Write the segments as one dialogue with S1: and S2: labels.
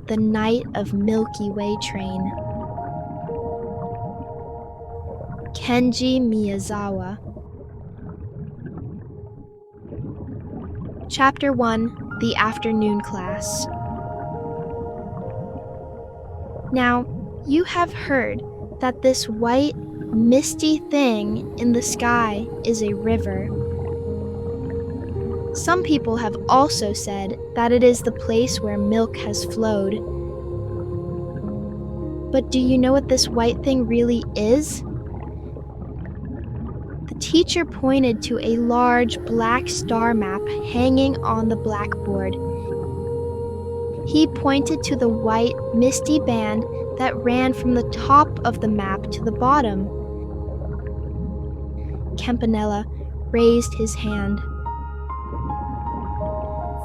S1: The Night of Milky Way Train. Kenji Miyazawa. Chapter 1, The Afternoon Class. Now, you have heard that this white, misty thing in the sky is a river. Some people have also said that it is the place where milk has flowed. But do you know what this white thing really is? The teacher pointed to a large black star map hanging on the blackboard. He pointed to the white, misty band that ran from the top of the map to the bottom. Campanella raised his hand.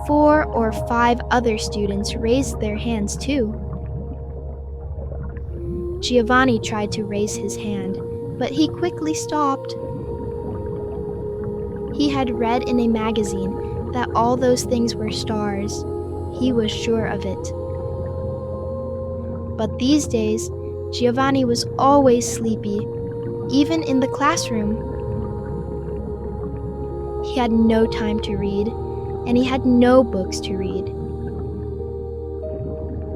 S1: 4 or 5 other students raised their hands too. Giovanni tried to raise his hand, but he quickly stopped. He had read in a magazine that all those things were stars. He was sure of it. But these days, Giovanni was always sleepy, even in the classroom. He had no time to read, and he had no books to read.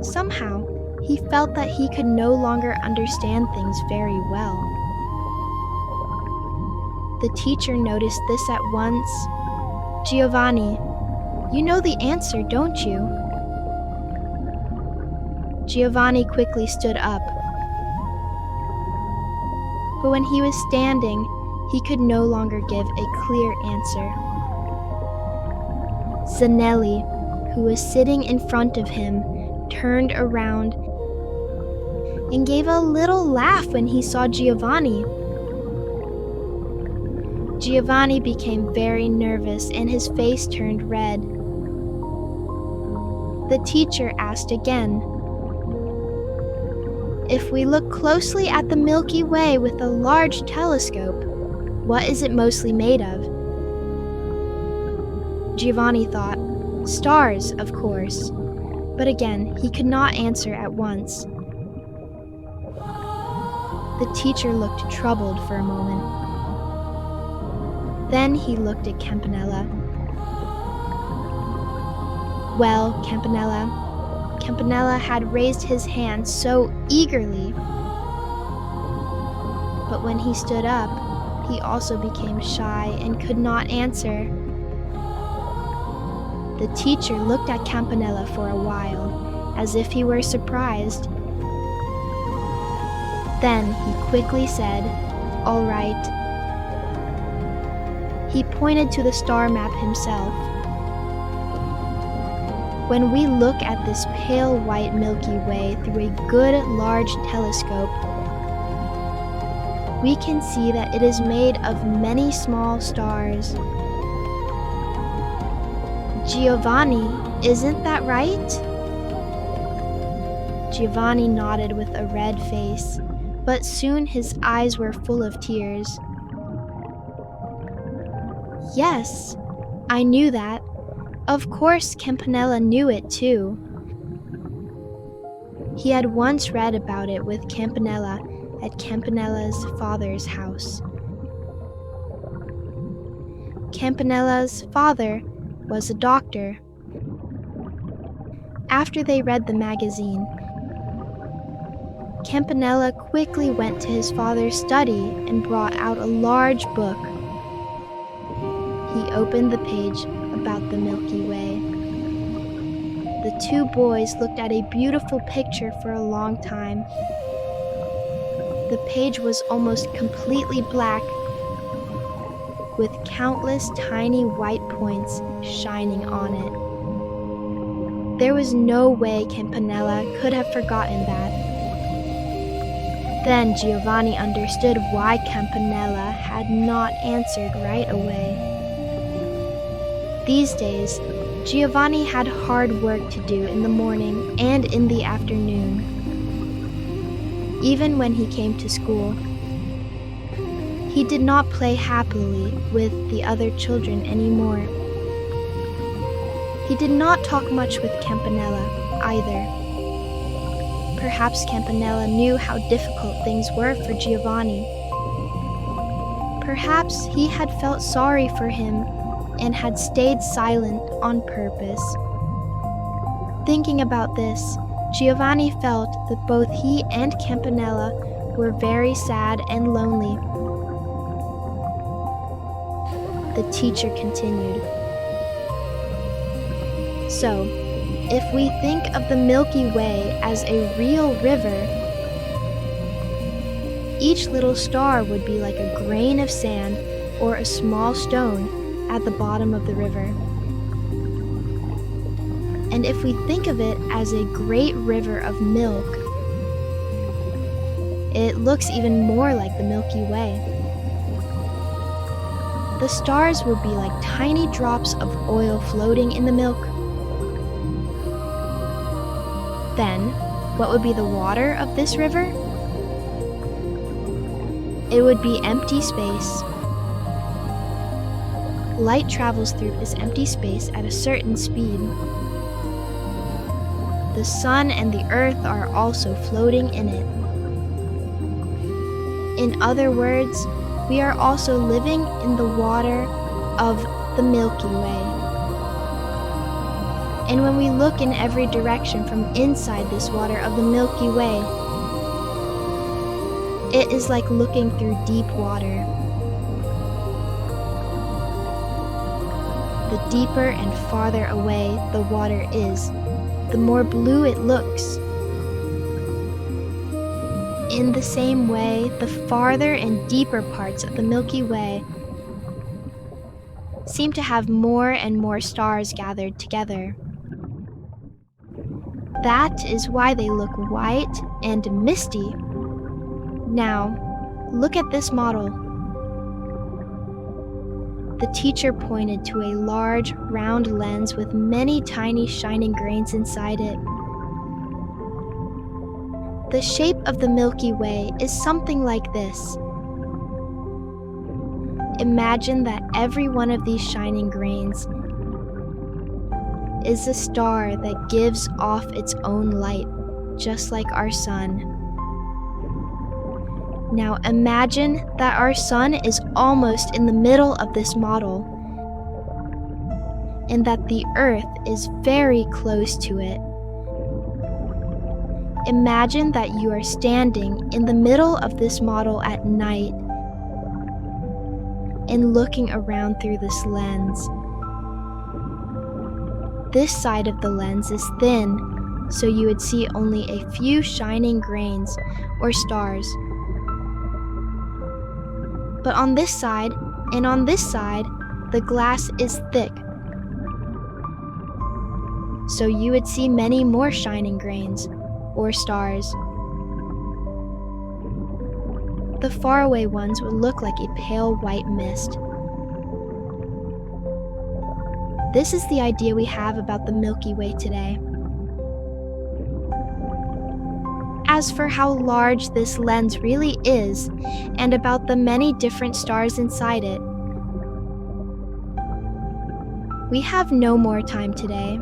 S1: Somehow, he felt that he could no longer understand things very well. The teacher noticed this at once. "Giovanni, you know the answer, don't you?" Giovanni quickly stood up. But when he was standing, he could no longer give a clear answer. Zanelli, who was sitting in front of him, turned around and gave a little laugh when he saw Giovanni. Giovanni became very nervous and his face turned red. The teacher asked again, "If we look closely at the Milky Way with a large telescope, what is it mostly made of?" Giovanni thought, "Stars, of course," but again, he could not answer at once. The teacher looked troubled for a moment. Then he looked at Campanella. "Well, Campanella," Campanella had raised his hand so eagerly. But when he stood up, he also became shy and could not answer. The teacher looked at Campanella for a while, as if he were surprised. Then he quickly said, "All right." He pointed to the star map himself. "When we look at this pale white Milky Way through a good large telescope, we can see that it is made of many small stars." "Giovanni, isn't that right?" Giovanni nodded with a red face, but soon his eyes were full of tears. "Yes, I knew that. Of course Campanella knew it too." He had once read about it with Campanella at Campanella's father's house. Campanella's father was a doctor. After they read the magazine, Campanella quickly went to his father's study and brought out a large book. He opened the page about the Milky Way. The 2 boys looked at a beautiful picture for a long time. The page was almost completely black, with countless tiny white points shining on it. There was no way Campanella could have forgotten that. Then Giovanni understood why Campanella had not answered right away. These days, Giovanni had hard work to do in the morning and in the afternoon. Even when he came to school, he did not play happily with the other children anymore. He did not talk much with Campanella either. Perhaps Campanella knew how difficult things were for Giovanni. Perhaps he had felt sorry for him and had stayed silent on purpose. Thinking about this, Giovanni felt that both he and Campanella were very sad and lonely. The teacher continued. So, if we think of the Milky Way as a real river, each little star would be like a grain of sand or a small stone at the bottom of the river. And if we think of it as a great river of milk, it looks even more like the Milky Way. The stars would be like tiny drops of oil floating in the milk. Then, what would be the water of this river? It would be empty space. Light travels through this empty space at a certain speed. The sun and the earth are also floating in it. In other words, we are also living in the water of the Milky Way. And when we look in every direction from inside this water of the Milky Way, it is like looking through deep water. The deeper and farther away the water is, the more blue it looks. In the same way, the farther and deeper parts of the Milky Way seem to have more and more stars gathered together. That is why they look white and misty. Now, look at this model. The teacher pointed to a large, round lens with many tiny shining grains inside it. The shape of the Milky Way is something like this. Imagine that every one of these shining grains is a star that gives off its own light, just like our sun. Now imagine that our sun is almost in the middle of this model, and that the Earth is very close to it. Imagine that you are standing in the middle of this model at night and looking around through this lens. This side of the lens is thin, so you would see only a few shining grains or stars. But on this side and on this side, the glass is thick, so you would see many more shining grains or stars. The faraway ones would look like a pale white mist. This is the idea we have about the Milky Way today. As for how large this lens really is, and about the many different stars inside it, we have no more time today.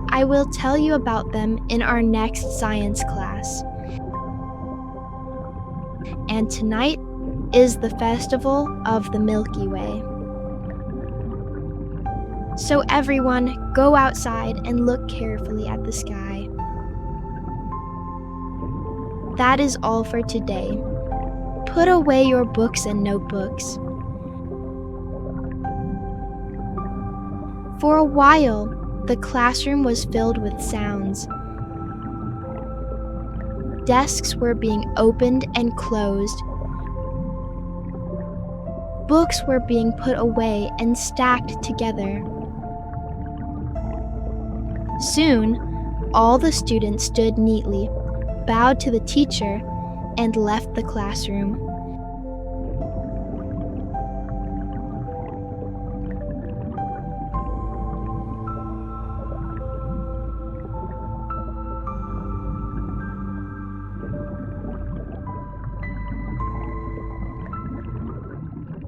S1: I will tell you about them in our next science class. And tonight is the festival of the Milky Way. So everyone, go outside and look carefully at the sky. That is all for today. Put away your books and notebooks. For a while, the classroom was filled with sounds. Desks were being opened and closed. Books were being put away and stacked together. Soon, all the students stood neatly, bowed to the teacher, and left the classroom.